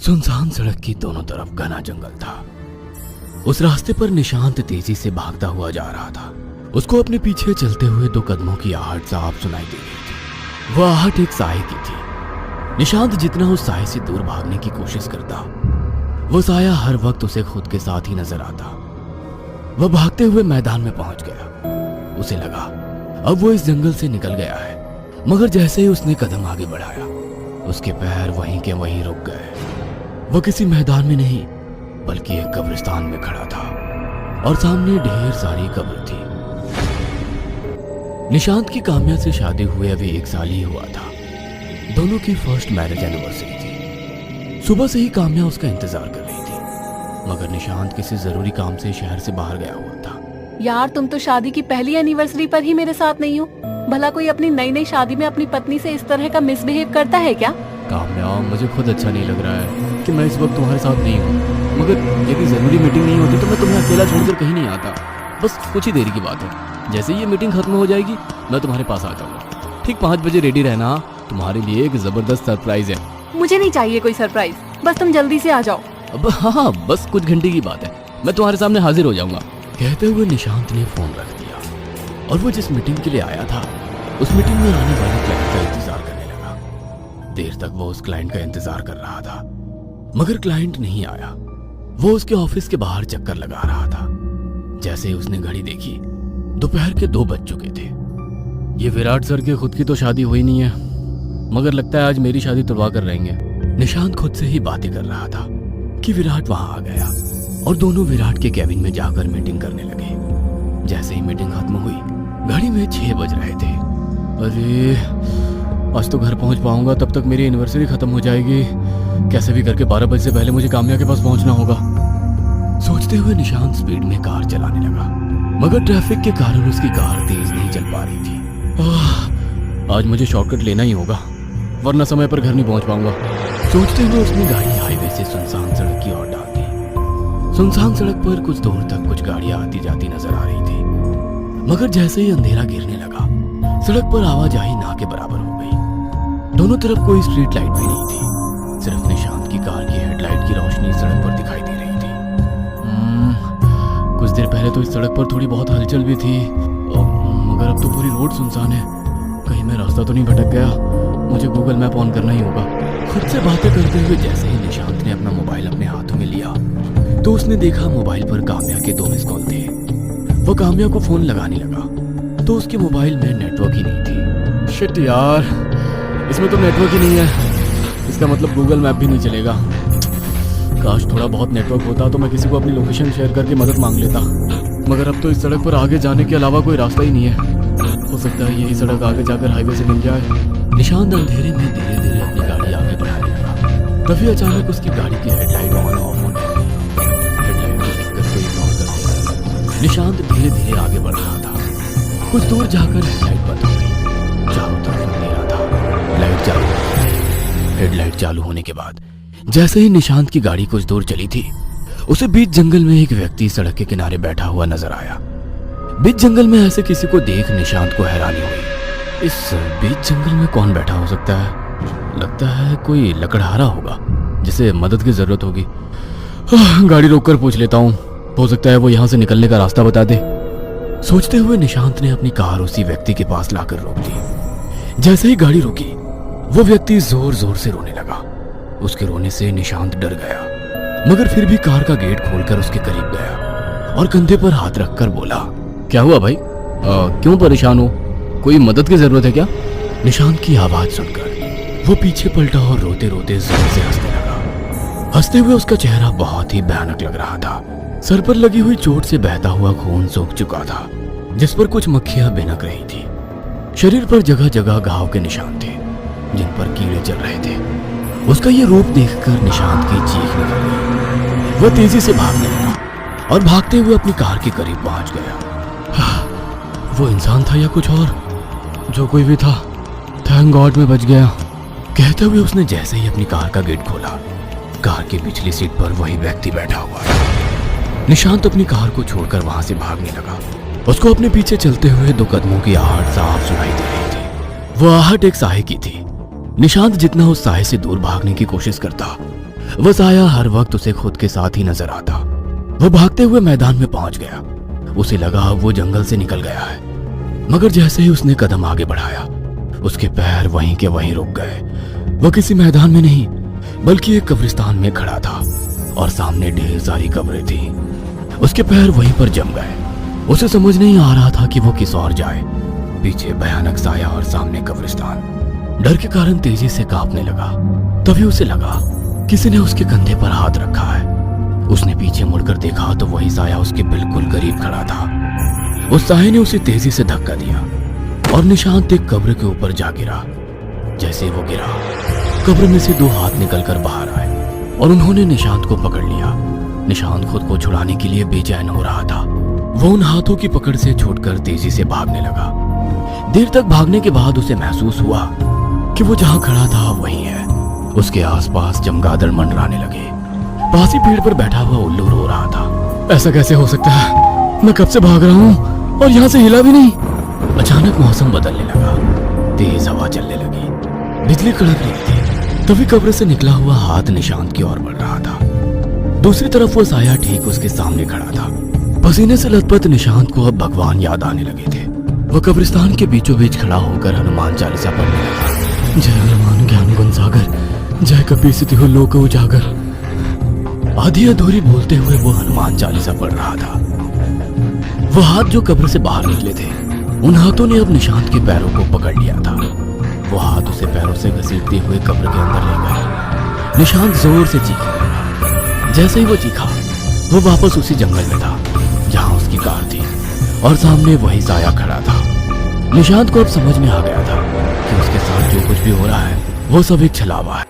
सुनसान सड़क की दोनों तरफ घना जंगल था। उस रास्ते पर निशांत तेजी से भागता हुआ जा रहा था। उसको अपने पीछे चलते हुए 2 कदमों की आहट साफ सुनाई दे रही थी। वह आहट एक साए की थी। निशांत जितना उस साए से दूर भागने की कोशिश करता, वो साया हर वक्त उसे खुद के साथ ही नजर आता। वह भागते हुए मैदान में पहुंच गया। उसे लगा अब वो इस जंगल से निकल गया है, मगर जैसे ही उसने कदम आगे बढ़ाया, उसके पैर वहीं के वहीं रुक गए। वह किसी मैदान में नहीं, बल्कि एक कब्रिस्तान में खड़ा था और सामने ढेर सारी कब्र थी। निशांत की काम्या से शादी हुए अभी 1 साल ही हुआ था। दोनों की फर्स्ट मैरिज एनिवर्सरी थी। सुबह से ही काम्या उसका इंतजार कर रही थी, मगर निशांत किसी जरूरी काम से शहर से बाहर गया हुआ था। यार, तुम तो शादी की पहली एनिवर्सरी पर ही मेरे साथ नहीं हो। भला कोई अपनी नई शादी में अपनी पत्नी से इस तरह का मिसबिहेव करता है क्या? काम्या, मुझे खुद अच्छा नहीं लग रहा है कि मैं इस वक्त तुम्हारे साथ नहीं हूँ, मगर यदि जरूरी मीटिंग नहीं होती तो मैं तुम्हें अकेला छोड़कर कहीं नहीं आता। बस कुछ ही देर की बात है। जैसे ये मीटिंग खत्म हो जाएगी मैं तुम्हारे पास आ जाऊंगा। ठीक 5 बजे रेडी रहना, तुम्हारे लिए एक जबरदस्त सरप्राइज है। मुझे नहीं चाहिए कोई सरप्राइज, बस तुम जल्दी से आ जाओ। अब हाँ, बस कुछ घंटे की बात है, मैं तुम्हारे सामने हाजिर हो जाऊंगा। कहते हुए निशांत ने फोन रख दिया और वो जिस मीटिंग के लिए आया था उस मीटिंग में आने वाले क्लाइंट का इंतजार करने लगा। देर तक वो उस क्लाइंट का इंतजार कर रहा था, मगर क्लाइंट नहीं आया। वो उसके ऑफिस के बाहर चक्कर लगा रहा था। जैसे ही उसने घड़ी देखी, दोपहर के 2 बज चुके थे। ये विराट सर के खुद की तो शादी हुई नहीं है, मगर लगता है आज मेरी शादी तुड़वा कर रहेंगे। निशांत खुद से ही बातें कर रहा था कि विराट वहां आ गया और दोनों विराट के कैबिन में जाकर मीटिंग करने लगे। जैसे ही मीटिंग खत्म हुई, घड़ी में 6 बज रहे थे। अरे आज तो घर पहुंच पाऊंगा तब तक मेरी एनिवर्सरी खत्म हो जाएगी। कैसे भी करके 12 बजे से पहले मुझे काम्या के पास पहुंचना होगा। सोचते हुए निशांत स्पीड में कार चलाने लगा, मगर ट्रैफिक के कारण उसकी कार तेज नहीं चल पा रही थी। आज मुझे शॉर्टकट लेना ही होगा, वरना समय पर घर नहीं पहुंच पाऊंगा। सोचते हुए उसने गाड़ी हाईवे से सुनसान सड़क की ओर डाल दी। सुनसान सड़क पर कुछ दूर तक कुछ गाड़ियां आती जाती नजर आ रही थी, मगर जैसे ही अंधेरा गिरने लगा, सड़क पर आवाजाही ना के बराबर हो गई। दोनों तरफ कोई स्ट्रीट लाइट भी नहीं थी, सिर्फ निशांत की कार की हेडलाइट की रोशनी सड़क पर दिखाई दे रही थी। कुछ देर पहले तो इस सड़क पर थोड़ी बहुत हलचल भी थी, मगर अब तो पूरी रोड सुनसान है। कहीं मैं रास्ता तो नहीं भटक गया? मुझे गूगल मैप ऑन करना ही होगा। खुद से बातें करते हुए जैसे ही निशांत ने अपना मोबाइल अपने हाथों में लिया, तो उसने देखा मोबाइल पर काम्या के 2 मिस कॉल थे। वो काम्या को फोन लगाने लगा तो उसके मोबाइल में नेटवर्क ही नहीं थी। शिट यार, इसमें तो नेटवर्क ही नहीं है। इसका मतलब गूगल मैप भी नहीं चलेगा। काश थोड़ा बहुत नेटवर्क होता तो मैं किसी को अपनी लोकेशन शेयर करके मदद मांग लेता, मगर अब तो इस सड़क पर आगे जाने के अलावा कोई रास्ता ही नहीं है। हो सकता है यही सड़क आगे जाकर हाईवे से मिल जाए। निशांत अंधेरे में धीरे धीरे अपनी गाड़ी आगे बढ़ाने लगा। तभी अचानक उसकी गाड़ी की हेडलाइट ऑन ऑफ होने लगी। हेडलाइट की दिक्कत को इग्नोर करते निशांत धीरे धीरे आगे बढ़ रहा था। कुछ दूर जाकर हेडलाइट बंद हो गई। चारों तरफ अंधेरा था। लाइट चालू हो। हेडलाइट चालू होने के बाद जैसे ही निशांत की गाड़ी कुछ दूर चली थी, उसे बीच जंगल में एक व्यक्ति सड़क के किनारे बैठा हुआ नजर आया। बीच जंगल में ऐसे किसी को देख निशांत को हैरानी हुई। इस बीच जंगल में कौन बैठा हो सकता है? लगता है कोई लकड़हारा होगा जिसे मदद की जरूरत होगी। गाड़ी रोककर पूछ लेता हूँ, हो सकता है वो यहाँ से निकलने का रास्ता बता दे। सोचते हुए निशांत ने अपनी कार उसी व्यक्ति के पास लाकर रोक दी। जैसे ही गाड़ी रुकी, वो व्यक्ति जोर जोर से रोने लगा। उसके रोने से निशांत डर गया, मगर फिर भी कार का गेट खोलकर उसके करीब गया और कंधे पर हाथ रखकर बोला, क्या हुआ भाई? क्यों परेशान हो? कोई मदद की जरूरत है क्या? निशांत की आवाज सुनकर वो पीछे पलटा और रोते रोते जोर से हंसने लगा। हंसते हुए उसका चेहरा बहुत ही भयानक लग रहा था। सर पर लगी हुई चोट से बहता हुआ खून सूख चुका था, जिस पर कुछ मक्खियां भिनक रही थी। शरीर पर जगह जगह घाव के निशान थे, जिन पर कीड़े चल रहे थे। उसका ये रूप देखकर निशांत की चीख निकल गई। वह तेजी से भागने लगा और भागते हुए अपनी कार के करीब पहुंच गया। वो इंसान था या कुछ और? जो कोई भी था, थैंक गॉड में बच गया। कहते हुए उसने जैसे ही अपनी कार का गेट खोला, कार की पिछली सीट पर वही व्यक्ति बैठा हुआ था। निशांत अपनी कार को छोड़कर वहां से भागने लगा। उसको अपने पीछे चलते हुए 2 कदमों की आहट साफ सुनाई दे रही थी। वो आहट एक साए की थी। निशांत जितना उस साए से दूर भागने की कोशिश करता, वो साया हर वक्त उसे खुद के साथ ही नजर आता। वो भागते हुए मैदान में पहुंच गया। उसे लगा वो जंगल से निकल गया है, मगर जैसे ही उसने कदम आगे बढ़ाया उसके पैर वहीं के वहीं रुक गए। वो किसी मैदान में नहीं बल्कि एक कब्रिस्तान में खड़ा था और सामने ढेर सारी कब्रें थी। उसके पैर वहीं पर जम गए। उसे समझ नहीं आ रहा था कि वो किस ओर जाए। पीछे भयानक साया और सामने कब्रिस्तान। डर के कारण तेजी से कांपने लगा। तभी उसे लगा किसी ने उसके कंधे पर हाथ रखा है। उसने पीछे मुड़कर देखा तो वही साया उसके बिल्कुल करीब खड़ा था। उस साये ने उसे तेजी से धक्का दिया और निशांत एक कब्र के ऊपर जा गिरा। जैसे वो गिरा, कब्र में से 2 हाथ निकलकर बाहर आए और उन्होंने निशांत को पकड़ लिया। निशांत खुद को छुड़ाने के लिए बेचैन हो रहा था। वो उन हाथों की पकड़ से छूटकर तेजी से भागने लगा। देर तक भागने के बाद उसे महसूस हुआ कि वो जहां खड़ा था वहीं है। उसके आसपास चमगादड़ मंडराने लगे। पास ही पेड़ पर बैठा हुआ उल्लू रो रहा था। ऐसा कैसे हो सकता है? मैं कब से भाग रहा हूँ और यहाँ से हिला भी नहीं। अचानक मौसम बदलने लगा। तेज हवा चलने लगी, बिजली कड़क रही थी। तभी कब्र से निकला हुआ हाथ निशांत की ओर बढ़ रहा था। दूसरी तरफ वो साया ठीक उसके सामने खड़ा था। पसीने से लथपथ निशांत को अब भगवान याद आने लगे थे। वो कब्रिस्तान के बीचों बीच खड़ा होकर हनुमान चालीसा पढ़ने लगा। जय हनुमान ज्ञान गुण सागर, जय कपीसिति हो लोक उजागर। आधी अधूरी बोलते हुए वो हनुमान चालीसा पढ़ रहा था। वो हाथ जो कब्र से बाहर निकले थे, उन हाथों ने अब निशांत के पैरों को पकड़ लिया था। वो हाथ उसे पैरों से घसीटते हुए कब्र के अंदर ले गए। निशांत जोर से चीखने लगा। जैसे ही वो चीखा, वो वापस उसी जंगल में था जहां उसकी कार थी और सामने वही साया खड़ा था। निशांत को अब समझ में आ गया था कि उसके साथ जो कुछ भी हो रहा है वो सब एक छलावा है।